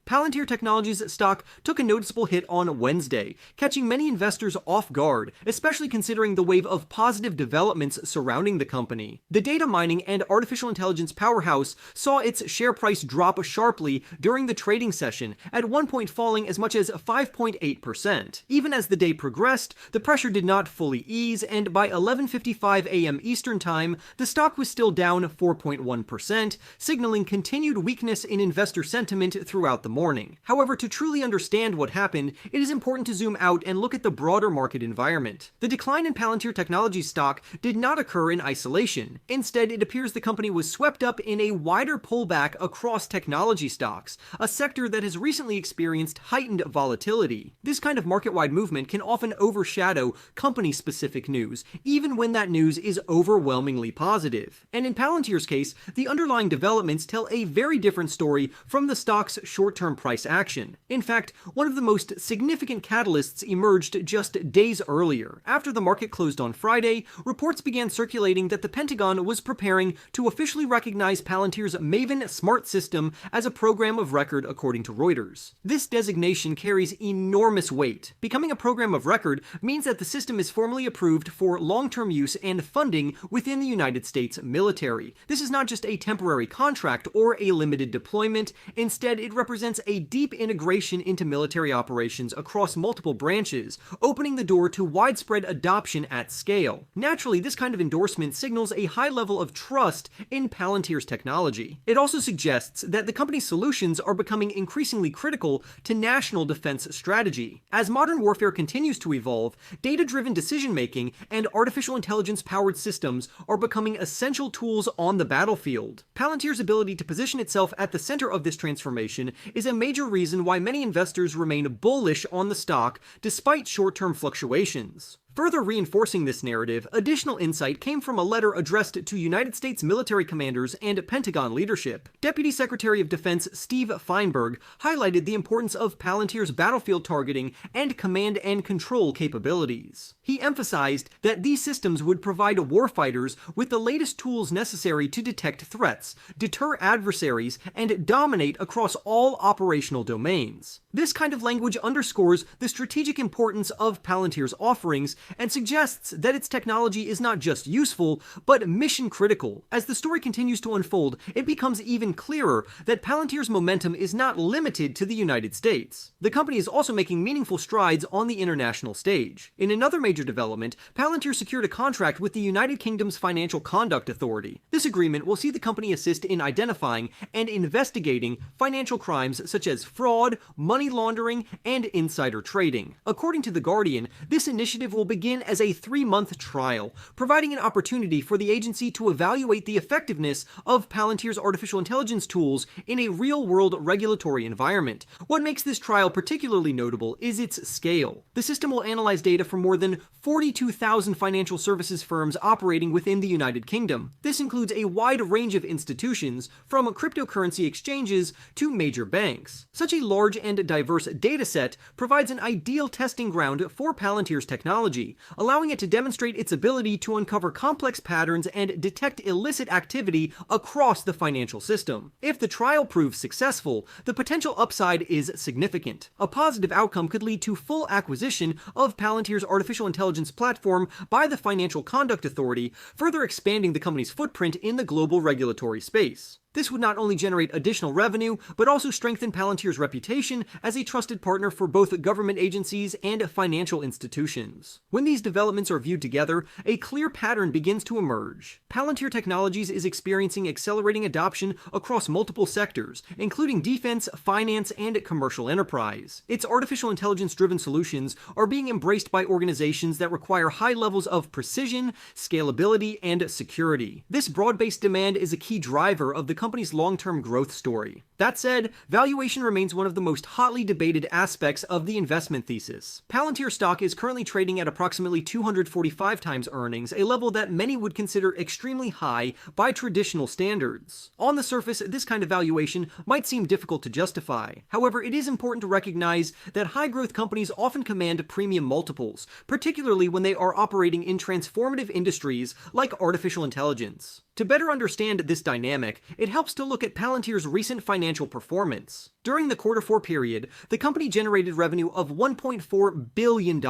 Palantir Technologies stock took a noticeable hit on Wednesday, catching many investors off guard, especially considering the wave of positive developments surrounding the company. The data mining and artificial intelligence powerhouse saw its share price drop sharply during the trading session, at one point falling as much as 5.8%. Even as the day progressed, the pressure did not fully ease, and by 11:55 a.m. Eastern Time, the stock was still down 4.1%, signaling continued weakness in investor sentiment throughout the morning. However, to truly understand what happened, it is important to zoom out and look at the broader market environment. The decline in Palantir Technologies stock did not occur in isolation. Instead, it appears the company was swept up in a wider pullback across technology stocks, a sector that has recently experienced heightened volatility. This kind of market-wide movement can often overshadow company-specific news, even when that news is overwhelmingly positive. And in Palantir's case, the underlying developments tell a very different story from the stock's short-term price action. In fact, one of the most significant catalysts emerged just days earlier. After the market closed on Friday, reports began circulating that the Pentagon was preparing to officially recognize Palantir's Maven smart system as a program of record, according to Reuters. This designation carries enormous weight. Becoming a program of record means that the system is formally approved for long-term use and funding within the United States military. This is not just a temporary contract or a limited deployment. Instead, it represents a deep integration into military operations across multiple branches, opening the door to widespread adoption at scale. Naturally, this kind of endorsement signals a high level of trust in Palantir's technology. It also suggests that the company's solutions are becoming increasingly critical to national defense strategy. As modern warfare continues to evolve, data-driven decision-making and artificial intelligence-powered systems are becoming essential tools on the battlefield. Palantir's ability to position itself at the center of this transformation is a major reason why many investors remain bullish on the stock despite short-term fluctuations. Further reinforcing this narrative, additional insight came from a letter addressed to United States military commanders and Pentagon leadership. Deputy Secretary of Defense Steve Feinberg highlighted the importance of Palantir's battlefield targeting and command and control capabilities. He emphasized that these systems would provide warfighters with the latest tools necessary to detect threats, deter adversaries, and dominate across all operational domains. This kind of language underscores the strategic importance of Palantir's offerings and suggests that its technology is not just useful, but mission-critical. As the story continues to unfold, it becomes even clearer that Palantir's momentum is not limited to the United States. The company is also making meaningful strides on the international stage. In another major development, Palantir secured a contract with the United Kingdom's Financial Conduct Authority. This agreement will see the company assist in identifying and investigating financial crimes such as fraud, money laundering, and insider trading. According to The Guardian, this initiative will begin as a 3-month trial, providing an opportunity for the agency to evaluate the effectiveness of Palantir's artificial intelligence tools in a real-world regulatory environment. What makes this trial particularly notable is its scale. The system will analyze data from more than 42,000 financial services firms operating within the United Kingdom. This includes a wide range of institutions, from cryptocurrency exchanges to major banks. Such a large and diverse dataset provides an ideal testing ground for Palantir's technology, allowing it to demonstrate its ability to uncover complex patterns and detect illicit activity across the financial system. If the trial proves successful, the potential upside is significant. A positive outcome could lead to full acquisition of Palantir's artificial intelligence platform by the Financial Conduct Authority, further expanding the company's footprint in the global regulatory space. This would not only generate additional revenue, but also strengthen Palantir's reputation as a trusted partner for both government agencies and financial institutions. When these developments are viewed together, a clear pattern begins to emerge. Palantir Technologies is experiencing accelerating adoption across multiple sectors, including defense, finance, and commercial enterprise. Its artificial intelligence-driven solutions are being embraced by organizations that require high levels of precision, scalability, and security. This broad-based demand is a key driver of the company's long-term growth story. That said, valuation remains one of the most hotly debated aspects of the investment thesis. Palantir stock is currently trading at approximately 245 times earnings, a level that many would consider extremely high by traditional standards. On the surface, this kind of valuation might seem difficult to justify. However, it is important to recognize that high-growth companies often command premium multiples, particularly when they are operating in transformative industries like artificial intelligence. To better understand this dynamic, it helps to look at Palantir's recent financial performance. During the Q4 period, the company generated revenue of $1.4 billion,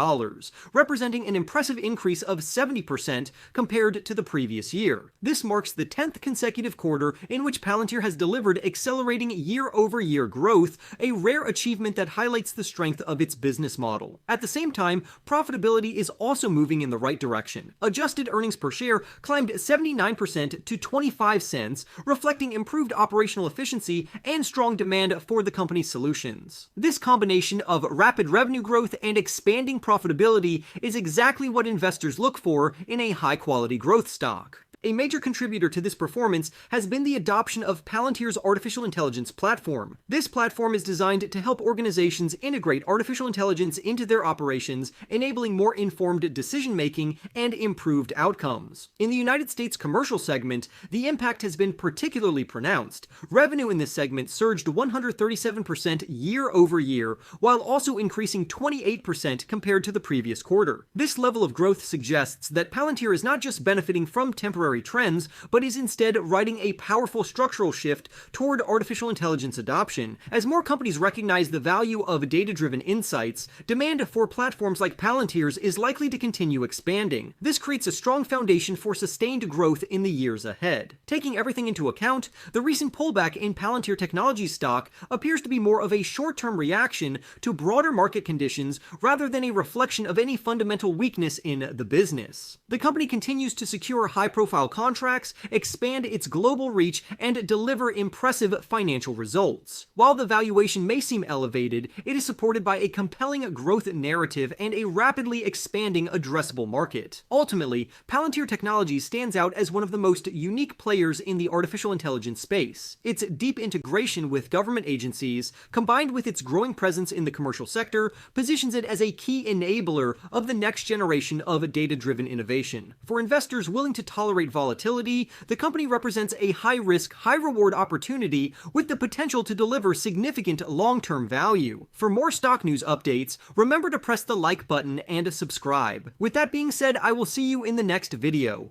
representing an impressive increase of 70% compared to the previous year. This marks the 10th consecutive quarter in which Palantir has delivered accelerating year-over-year growth, a rare achievement that highlights the strength of its business model. At the same time, profitability is also moving in the right direction. Adjusted earnings per share climbed 79% to 25 cents, reflecting improved operational efficiency and strong demand for the company's solutions. This combination of rapid revenue growth and expanding profitability is exactly what investors look for in a high-quality growth stock. A major contributor to this performance has been the adoption of Palantir's artificial intelligence platform. This platform is designed to help organizations integrate artificial intelligence into their operations, enabling more informed decision-making and improved outcomes. In the United States commercial segment, the impact has been particularly pronounced. Revenue in this segment surged 137% year-over-year, while also increasing 28% compared to the previous quarter. This level of growth suggests that Palantir is not just benefiting from temporary trends, but is instead riding a powerful structural shift toward artificial intelligence adoption. As more companies recognize the value of data-driven insights, demand for platforms like Palantir's is likely to continue expanding. This creates a strong foundation for sustained growth in the years ahead. Taking everything into account, the recent pullback in Palantir Technologies stock appears to be more of a short-term reaction to broader market conditions rather than a reflection of any fundamental weakness in the business. The company continues to secure high-profile contracts, expand its global reach, and deliver impressive financial results. While the valuation may seem elevated, it is supported by a compelling growth narrative and a rapidly expanding addressable market. Ultimately, Palantir Technologies stands out as one of the most unique players in the artificial intelligence space. Its deep integration with government agencies, combined with its growing presence in the commercial sector, positions it as a key enabler of the next generation of data-driven innovation. For investors willing to tolerate volatility, the company represents a high-risk, high-reward opportunity with the potential to deliver significant long-term value. For more stock news updates, remember to press the like button and subscribe. With that being said, I will see you in the next video.